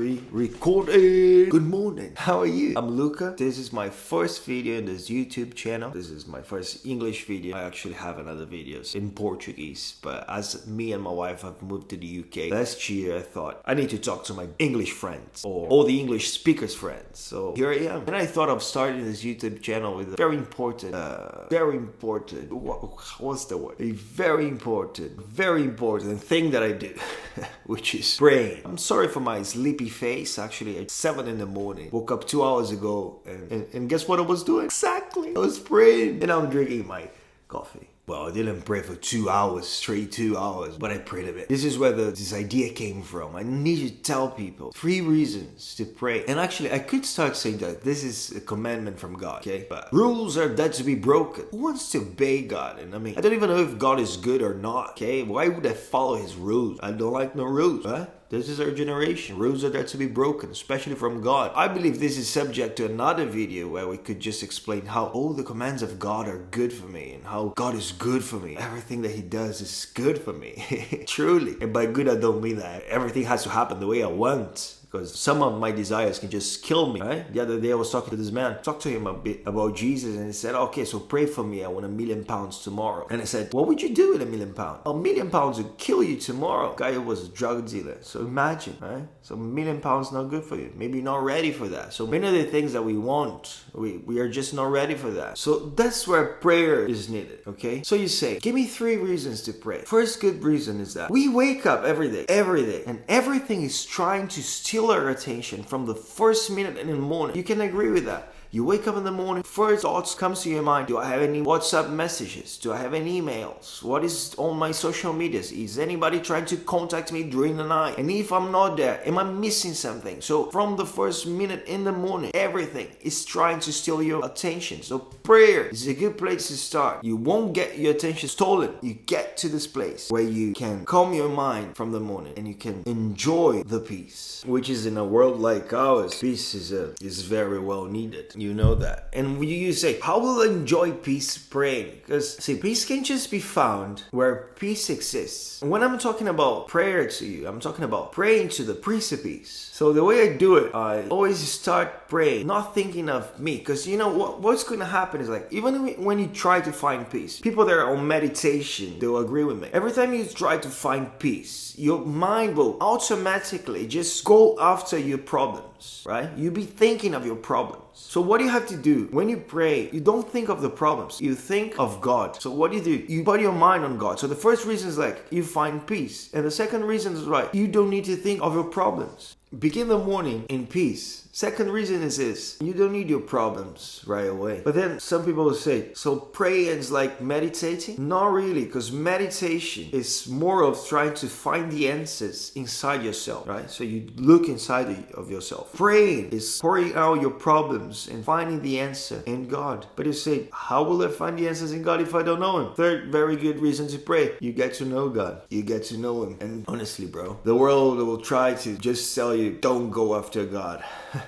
Recording. Good morning. How are you? I'm Luca. This is my first video in this YouTube channel. This is my first English video. I actually have another videos in Portuguese, but as me and my wife have moved to the UK last year, I thought I need to talk to my English friends or all the English speakers friends. So here I am. And I thought of starting this YouTube channel with a very important, what's the word? A very important thing that I do, which is praying. I'm sorry for my sleepy face. Actually, at 7 in the morning, woke up 2 hours ago, and guess what I was doing? Exactly, I was praying, and I'm drinking my coffee. Well, I didn't pray for 2 hours, straight 2 hours, but I prayed a bit. This is where this idea came from. I need to tell people 3 reasons to pray. And actually, I could start saying that this is a commandment from God, okay? But rules are dead to be broken. Who wants to obey God? And I mean, I don't even know if God is good or not, okay? Why would I follow his rules? I don't like no rules, huh? This is our generation. Rules are there to be broken, especially from God. I believe this is subject to another video where we could just explain how all the commands of God are good for me and how God is good for me. Everything that he does is good for me. Truly. And by good, I don't mean that everything has to happen the way I want. Because some of my desires can just kill me, right? The other day I was talking to this man, talked to him a bit about Jesus, and he said, okay, so pray for me, I want £1 million tomorrow. And I said, what would you do with £1 million? £1 million would kill you tomorrow. Guy was a drug dealer, so imagine, right? So £1 million not good for you. Maybe you're not ready for that. So many of the things that we want, we are just not ready for that. So that's where prayer is needed, okay? So you say, give me 3 reasons to pray. First good reason is that we wake up every day, and everything is trying to steal our attention from the first minute in the morning. You can agree with that. You wake up in the morning, first thoughts comes to your mind. Do I have any WhatsApp messages? Do I have any emails? What is on my social medias? Is anybody trying to contact me during the night? And if I'm not there, am I missing something? So from the first minute in the morning, everything is trying to steal your attention. So prayer is a good place to start. You won't get your attention stolen. You get to this place where you can calm your mind from the morning and you can enjoy the peace, which is in a world like ours, peace is very well needed. You know that. And you say, how will I enjoy peace praying? Because, see, peace can just be found where peace exists. When I'm talking about prayer to you, I'm talking about praying to the Prince of Peace. So the way I do it, I always start praying, not thinking of me. Because you know what's going to happen is like, even when you try to find peace, people that are on meditation, they'll agree with me. Every time you try to find peace, your mind will automatically just go after your problems, right? You'll be thinking of your problems. So what do you have to do? When you pray, you don't think of the problems. You think of God. So what do? You put your mind on God. So the first reason is like, you find peace. And the second reason is right, you don't need to think of your problems. Begin the morning in peace. Second reason is this, you don't need your problems right away. But then some people will say, so praying is like meditating? Not really, because meditation is more of trying to find the answers inside yourself, right? So you look inside of yourself. Praying is pouring out your problems and finding the answer in God. But you say, how will I find the answers in God if I don't know him? Third very good reason to pray, you get to know God. You get to know him. And honestly, bro, the world will try to just tell you, don't go after God.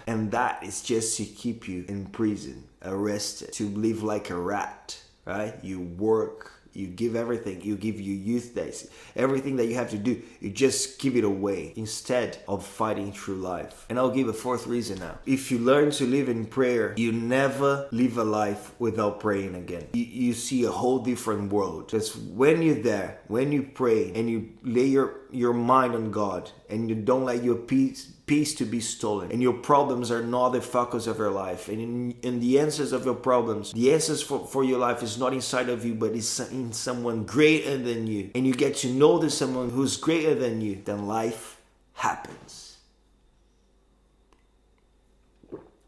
And that is just to keep you in prison, arrested, to live like a rat, right? You work, you give everything, you give your youth days, everything that you have to do, you just give it away instead of fighting through life. And I'll give a 4th reason now. If you learn to live in prayer, you never live a life without praying again. You see a whole different world. Because when you're there, when you pray and you lay your mind on God and you don't let your peace to be stolen, and your problems are not the focus of your life, and in the answers of your problems, the answers for your life is not inside of you, but it's in someone greater than you, and you get to know there's someone who's greater than you, then life happens.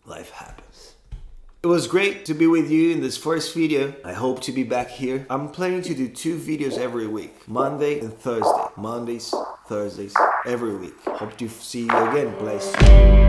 Life happens. It was great to be with you in this first video. I hope to be back here. I'm planning to do 2 videos every week, Monday and Thursday. Mondays, Thursdays, every week. Hope to see you again. Bless you.